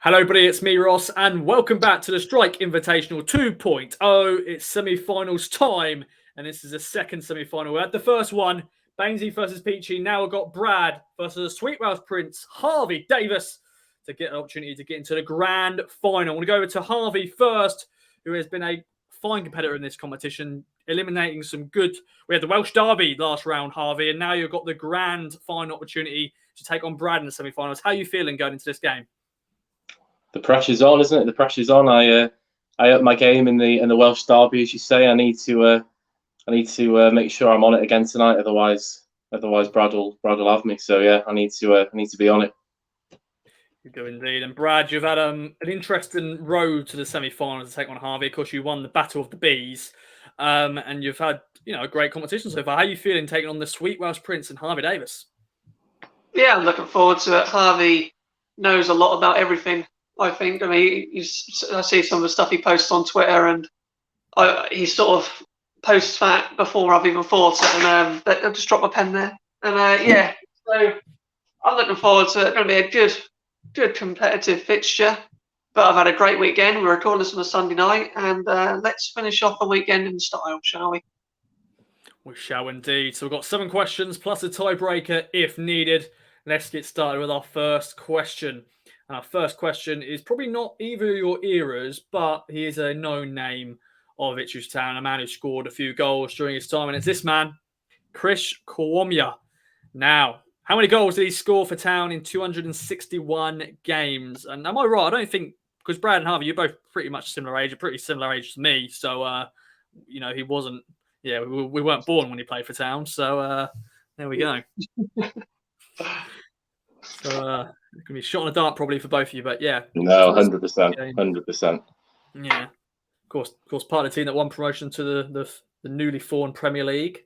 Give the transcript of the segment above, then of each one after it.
Hello, everybody. It's me, Ross, and welcome back to the Strike Invitational 2.0. It's semi-finals time, and this is the second semi-final. We had the first one, Bainesy versus Peachy. Now we've got Brad versus Sweet Welsh Prince, Harvey Davies, to get an opportunity to get into the grand final. I want to go over to Harvey first, who has been a fine competitor in this competition, eliminating some good... We had the Welsh Derby last round, Harvey, and now you've got the grand final opportunity to take on Brad in the semi-finals. How are you feeling going into this game? The pressure's on, isn't it? The pressure's on. I up my game in the Welsh Derby, as you say. I need to make sure I'm on it again tonight. Otherwise Brad will have me. So yeah, I need to be on it. You do indeed. And Brad, you've had an interesting road to the semi-finals to take on Harvey. Of course, you won the Battle of the Bees, and you've had a great competition so far. How are you feeling taking on the Sweet Welsh Prince and Harvey Davies? Yeah, I'm looking forward to it. Harvey knows a lot about everything. I think. I mean, I see some of the stuff he posts on Twitter, and he sort of posts that before I've even thought it. And I'll just drop my pen there. And yeah, so I'm looking forward to it. It's going to be a good competitive fixture. But I've had a great weekend. We're recording this on a Sunday night, and let's finish off the weekend in style, shall we? We shall indeed. So we've got 7 questions plus a tiebreaker if needed. Let's get started with our first question. And our first question is probably not either of your eras, but he is a known name of Ipswich Town, a man who scored a few goals during his time. And it's this man, Chris Kwamya. Now, how many goals did he score for Town in 261 games? And am I right? I don't think, because Brad and Harvey, you're both pretty much similar age, pretty similar age to me. So, he wasn't, we weren't born when he played for Town. So, there we go. So, it can be shot in the dark probably for both of you, but yeah. No, 100%, 100%. Yeah, of course, part of the team that won promotion to the newly formed Premier League,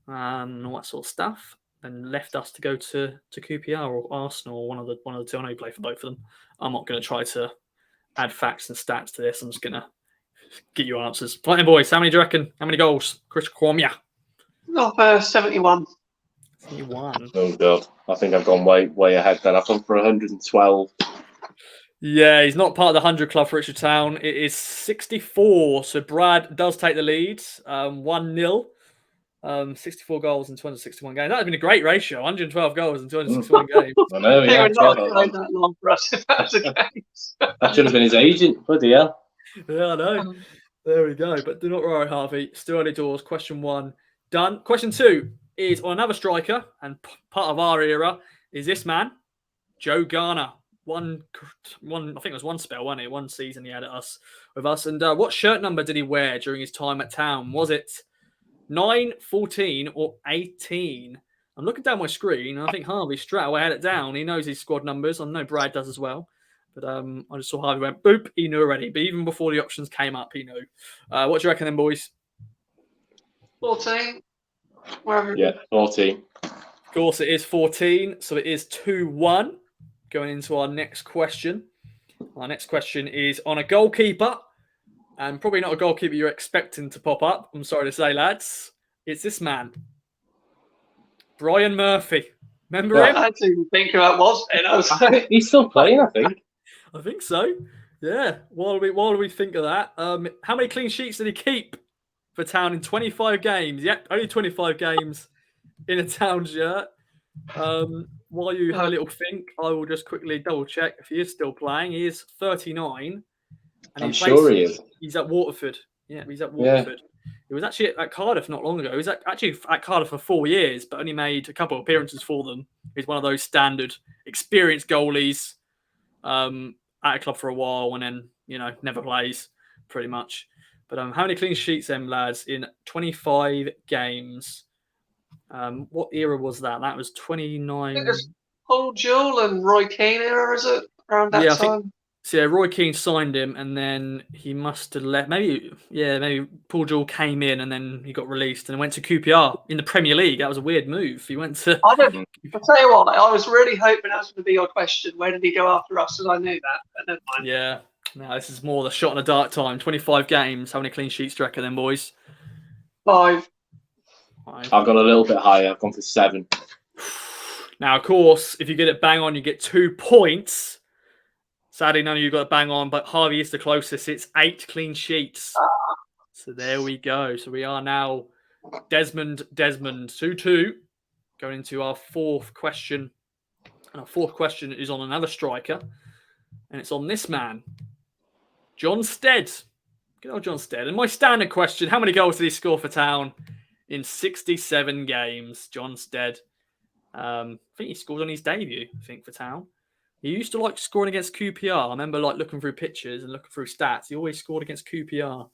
and all that sort of stuff, and left us to go to QPR or Arsenal, or one of the two. I know you play for both of them. I'm not going to try to add facts and stats to this. I'm just going to get you answers. Right then, boys, how many do you reckon? How many goals, Chris Kwamya? Not 71. 71. Oh god, I think I've gone way ahead. Then I've gone for 112. Yeah, he's not part of the 100 club for Ipswich Town. It is 64. So Brad does take the lead, 1-0. 64 goals in 261 games. That would have been a great ratio. 112 goals in 261 games. I know. Yeah, not that long for us if that's the case. That should have been his agent. Bloody hell. Yeah, I know. There we go. But do not worry, Harvey. Still early doors. Question 1 done. Question 2 is on another striker, and part of our era is this man, Joe Garner. One, I think it was one spell, wasn't it? One season he had with us. And what shirt number did he wear during his time at Town? Was it 9, 14, or 18? I'm looking down my screen, and I think Harvey straight away had it down. He knows his squad numbers. I know Brad does as well. But I just saw Harvey went, boop, he knew already. But even before the options came up, he knew. What do you reckon then, boys? 14. Wherever. Yeah, 14. Of course, it is 14. So it is 2-1. Going into our next question. Our next question is on a goalkeeper. And probably not a goalkeeper you're expecting to pop up. I'm sorry to say, lads. It's this man. Brian Murphy. Remember him? I didn't even think who that was. He's still playing, I think. I think so. Yeah. While we think of that, how many clean sheets did he keep for Town in 25 games? Yep, only 25 games in a Town shirt. While you have a little think, I will just quickly double check if he is still playing. He is 39. And I'm sure he is. He's at Waterford. Yeah, he's at Waterford. Yeah. He was actually at Cardiff not long ago. He was actually at Cardiff for 4 years, but only made a couple of appearances for them. He's one of those standard experienced goalies at a club for a while and then, never plays pretty much. But how many clean sheets then, lads, in 25 games? What era was that? That was 29. I think it's Paul Jewell and Roy Keane era, is it? Around that time? So yeah, Roy Keane signed him, and then he must have left. Maybe Paul Jewell came in, and then he got released and went to QPR in the Premier League. That was a weird move. He went to. I'll tell you what, I was really hoping that was going to be your question. Where did he go after us? Because I knew that, but never mind. Yeah, no, this is more the shot in the dark time. 25 games. How many clean sheets do you reckon then, boys? 5. I've gone a little bit higher. I've gone for 7. Now, of course, if you get it bang on, you get 2 points. Sadly, none of you got a bang on, but Harvey is the closest. It's 8 clean sheets. So there we go. So we are now Desmond 2-2. Going into our fourth question. And our fourth question is on another striker. And it's on this man, Jon Stead. Good old Jon Stead. And my standard question, how many goals did he score for Town in 67 games? Jon Stead. I think he scored on his debut, for Town. He used to like scoring against QPR. I remember like looking through pictures and looking through stats. He always scored against QPR.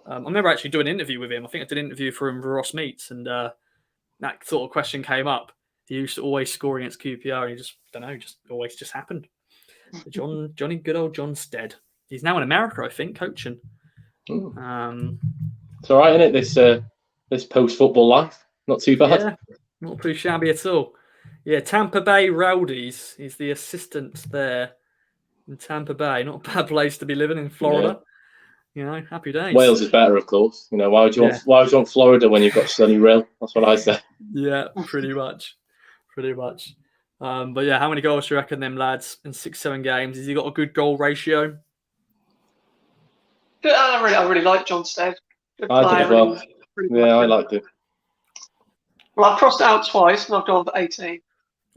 I remember actually doing an interview with him. I think I did an interview for him for Ross Meets, and that sort of question came up. He used to always score against QPR, and he just, I don't know, just always just happened. So good old Jon Stead. He's now in America, I think, coaching. It's all right, isn't it? This post-football life, not too bad. Yeah, not too shabby at all. Yeah, Tampa Bay Rowdies. He's the assistant there in Tampa Bay. Not a bad place to be living in Florida. Yeah. You know, happy days. Wales is better, of course. You know, why would you want Florida when you've got sunny Rill? That's what I say. Yeah, pretty much. But yeah, how many goals do you reckon them lads in 6-7 games? Has he got a good goal ratio? I really like Jon Stead. Good player. I did as well. Yeah, I liked it. Well, I've crossed it out twice, and I've gone for 18.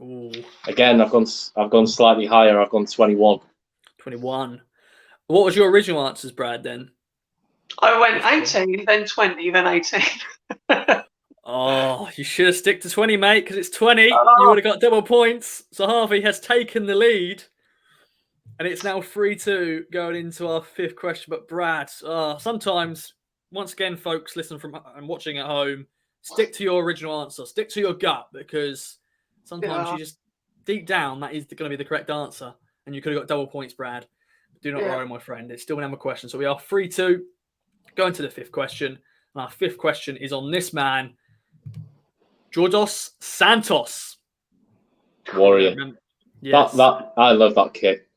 Ooh. Again, I've gone slightly higher. I've gone 21. 21. What was your original answers, Brad? Then I went 18, then 20, then 18. Oh, you should have stick to 20, mate, because it's 20. You would have got double points. So Harvey has taken the lead. And it's now 3-2 going into our fifth question. But Brad, sometimes, once again, folks, listen from and watching at home, stick to your original answer. Stick to your gut, because sometimes you just, deep down, that is going to be the correct answer. And you could have got double points, Brad. Do not worry, my friend. It's still an Emma question. So we are 3-2. Going to the fifth question. And our fifth question is on this man, Jonas Santos. Warrior. Yes. That I love that kit.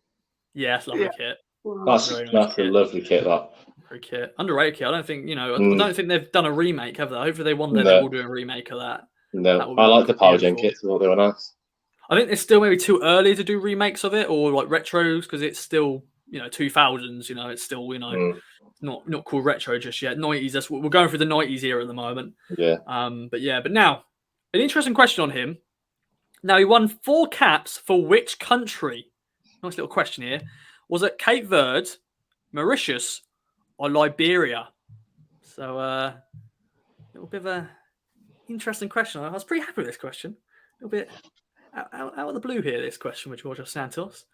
Yeah, it's lovely kit. That's a lovely kit, that. Very kit. Underrated kit. I don't think, I don't think they've done a remake, have they? Hopefully they one day they will do a remake of that. No, I like the Power Gen kits. I thought they were nice. I think it's still maybe too early to do remakes of it, or like retros, because it's still, 2000s, it's still, not called retro just yet. 90s, we're going through the 90s era at the moment. Yeah. But now, an interesting question on him. Now, he won 4 caps for which country? Nice little question here. Was it Cape Verde, Mauritius, or Liberia? So, a little bit of a interesting question. I was pretty happy with this question. A little bit out of the blue here, this question with Jonas Santos.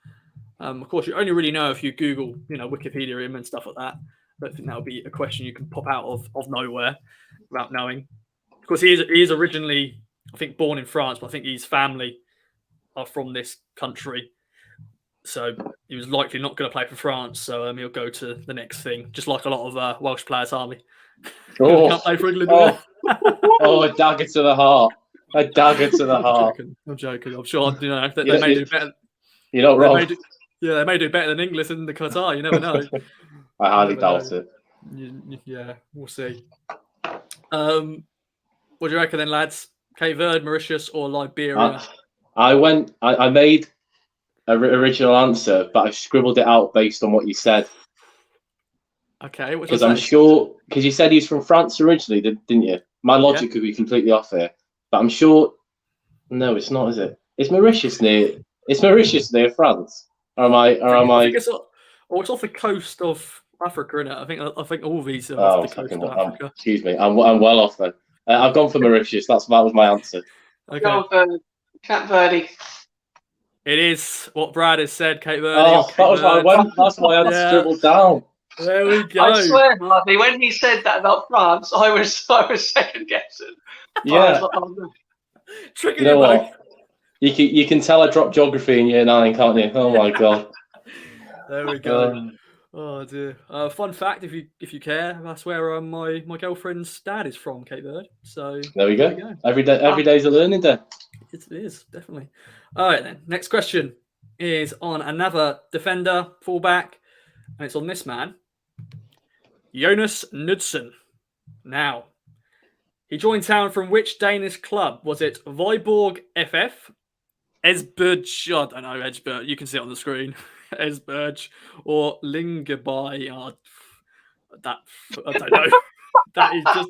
Of course, you only really know if you Google, Wikipedia him and stuff like that. I don't think that would be a question you can pop out of nowhere without knowing. Of course, he is originally, I think, born in France, but I think his family are from this country. So he was likely not going to play for France. So he'll go to the next thing, just like a lot of Welsh players, Harvey. Can't play for England. A dagger to the heart. A dagger to the heart. I'm joking. I'm sure they may do better. You're not wrong. They may do better than England and the Qatar. You never know. I highly doubt it. Yeah, we'll see. What do you reckon then, lads? Cape Verde, Mauritius, or Liberia? I made an original answer, but I scribbled it out based on what you said. Okay. Because I'm sure, because you said he's from France originally, didn't you? My logic could be completely off here, but I'm sure. No, it's not, is it? It's Mauritius near France. Or am I? It's off the coast of Africa, isn't it? I think all these are off the coast of Africa. Excuse me, I'm well off then. I've gone for Mauritius. That was my answer. Okay. Go for Cape Verde. It is what Brad has said, Cape Verde. That's why I had scribbled down. There we go. I swear, Harvey, when he said that about France, I was second guessing. Yeah. Tricky. You know what? You can tell I dropped geography in year 9, can't you? Oh my god. There we go. Oh dear. Fun fact, if you care, that's where my girlfriend's dad is from, Cape Verde. So there we go. Every day's a learning day. It is, definitely. All right then. Next question is on another defender, fullback, and it's on this man, Jonas Knudsen. Now, he joined Town from which Danish club? Was it Viborg FF, Esbjerg? I don't know, Esbjerg. You can see it on the screen. Esbjerg or Lyngby. Oh, that I don't know. That is just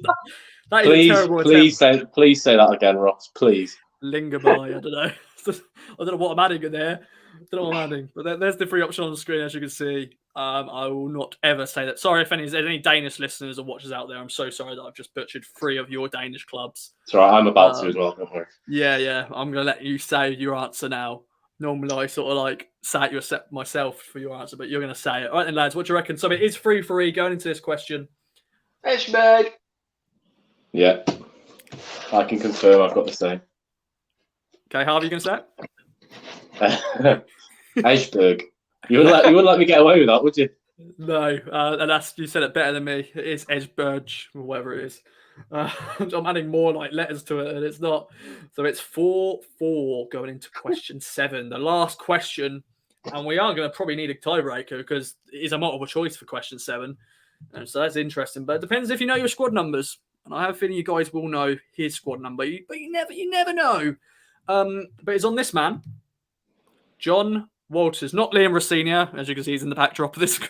that is a terrible attempt. Please say that again, Ross. Please. Lyngby. I don't know. I don't know what I'm adding in there. I don't know what I'm adding. But there's the free option on the screen, as you can see. I will not ever say that. Sorry if there's any Danish listeners or watchers out there. I'm so sorry that I've just butchered 3 of your Danish clubs. It's all right. I'm about to as well. Don't worry. Yeah. I'm going to let you say your answer now. Normally, I sort of like say it myself for your answer, but you're going to say it. All right then, lads, what do you reckon? So it is 3-3 going into this question. Esbjerg. Yeah. I can confirm I've got the same. Okay, Harvey, you going to say it? Esbjerg. You wouldn't let me get away with that, would you? No, and you said it better than me. It is Esbjerg, or whatever it is. I'm adding more like letters to it, and it's not. So it's 4-4 going into question 7, the last question, and we are going to probably need a tiebreaker because it is a multiple choice for question 7, and so that's interesting. But it depends if you know your squad numbers, and I have a feeling you guys will know his squad number, but you never know. But it's on this man, Jon Walters, not Liam Rossignol, as you can see, he's in the backdrop of this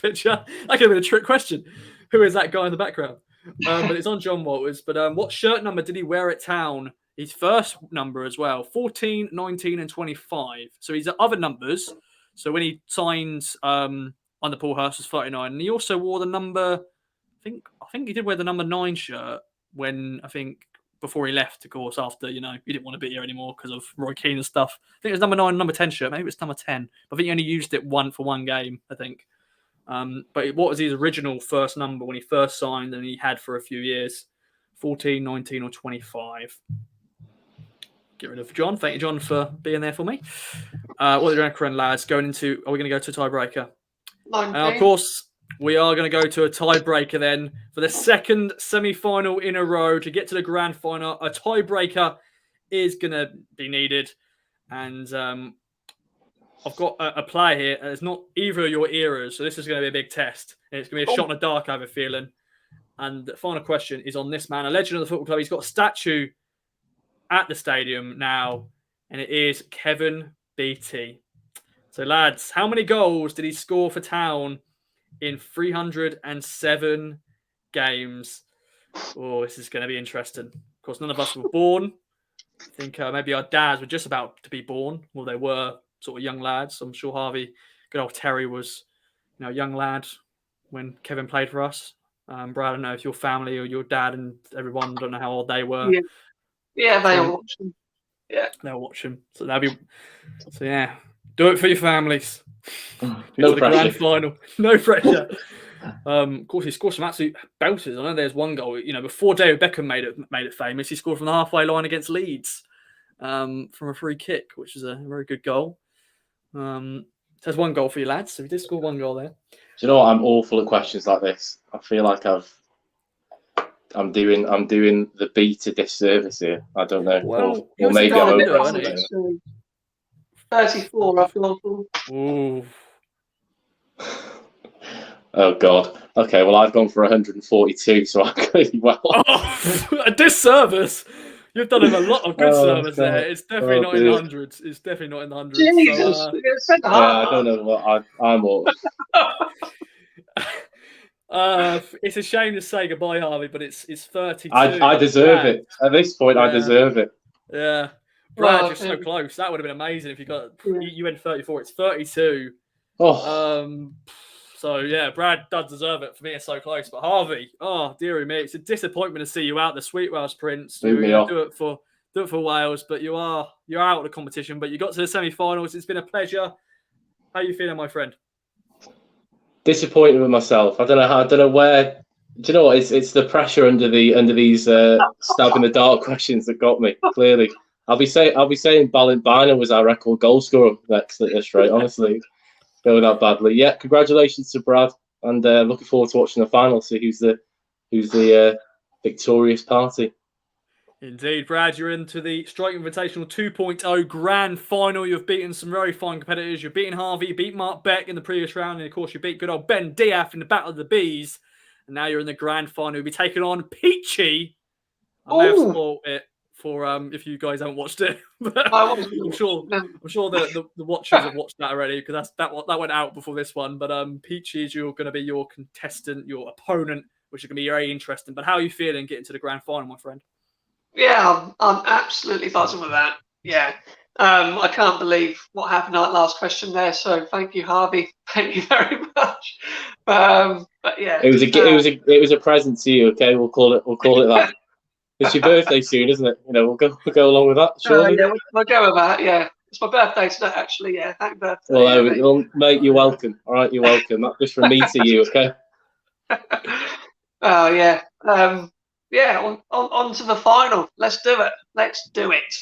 picture. That could have been a trick question. Who is that guy in the background? But it's on Jon Walters. But what shirt number did he wear at Town? His first number as well, 14, 19, and 25. So he's at other numbers. So when he signed under Paul Hurst was 39. And he also wore the number, I think he did wear the number 9 shirt when, before he left, of course, after, he didn't want to be here anymore because of Roy Keane and stuff. I think it was number 9, number 10 shirt. Maybe it's number 10. I think he only used it for one game, I think. But what was his original first number when he first signed and he had for a few years? 14, 19, or 25. Get rid of John. Thank you, John, for being there for me. What are the reckon, lads? Are we going to go to a tiebreaker? Of course, we are going to go to a tiebreaker then for the second semi-final in a row to get to the grand final. A tiebreaker is going to be needed. And I've got a player here. It's not either of your eras, so this is going to be a big test. And it's going to be a shot in the dark, I have a feeling. And the final question is on this man, a legend of the football club. He's got a statue at the stadium now, and it is Kevin Beattie. So, lads, how many goals did he score for Town in 307 games? Oh, this is going to be interesting. Of course, none of us were born. I think maybe our dads were just about to be born. Well, they were sort of young lads. I'm sure Harvey, good old Terry, was a young lad when Kevin played for us. Brad, I don't know if your family or your dad and everyone, don't know how old they were. Yeah, they were watching. Yeah, they'll watch him. So yeah, do it for your families. No pressure. The grand final, no pressure. Of course, he scored some absolute belters. I know there's one goal. Before David Beckham made it famous, he scored from the halfway line against Leeds from a free kick, which is a very good goal. There's one goal for you, lads. So he did score one goal there. Do you know what? I'm awful at questions like this. I feel like I'm doing the beat a disservice here. I don't know. Well, or maybe I'm over 34. I've gone for. Ooh. Oh God. Okay. Well, I've gone for 142, so I'm clearly well. Oh, a disservice. You've done him a lot of good service God. there. It's definitely not in the hundreds. It's definitely not in the hundreds. Jesus. So, I don't know what I'm all. It's a shame to say goodbye, Harvey, but it's 32. I deserve it. At this point, I deserve it. Yeah. Brad, you're so close. That would have been amazing if you went 34. It's 32. Oh. So yeah, Brad does deserve it for being so close. But Harvey, oh dearie me, it's a disappointment to see you out, the Sweet Wales Prince. Do it for Wales, but you're out of the competition. But you got to the semi-finals. It's been a pleasure. How are you feeling, my friend? Disappointed with myself. I don't know where. Do you know what? It's the pressure under these stab in the dark questions that got me. Clearly, I'll be saying Balint Biner was our record goal scorer next at this rate. Honestly, going that badly. Yeah, congratulations to Brad, and looking forward to watching the final. See who's the victorious party. Indeed, Brad, you're into the Strike Invitational 2.0 grand final. You've beaten some very fine competitors. You've beaten Harvey, you beat Mark Beck in the previous round, and of course you beat good old Ben Diaf in the Battle of the Bees. And now you're in the grand final. You'll be taking on Peachy. I may have spoiled it for if you guys haven't watched it. But I I'm sure the watchers have watched that already, because that went out before this one. But Peaches, you're going to be your contestant, your opponent, which is going to be very interesting. But how are you feeling getting to the grand final, my friend? Yeah, I'm absolutely buzzing with that. Yeah. I can't believe what happened at that last question there. So thank you, Harvey. Thank you very much. But yeah, It was a present to you. Okay, we'll call it that. It's your birthday soon, isn't it? You know, we'll go along with that. Surely. Yeah, we'll go with that. Yeah, it's my birthday today, actually. Yeah, happy birthday. Well, mate, you're welcome. All right, you're welcome. That's just from me to you. Okay. Oh yeah. Yeah. On to the final. Let's do it. Let's do it.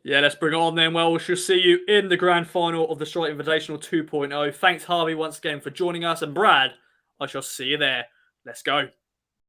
Yeah, let's bring it on then. Well, we shall see you in the grand final of the Strike Invitational 2.0. Thanks, Harvey, once again for joining us. And Brad, I shall see you there. Let's go.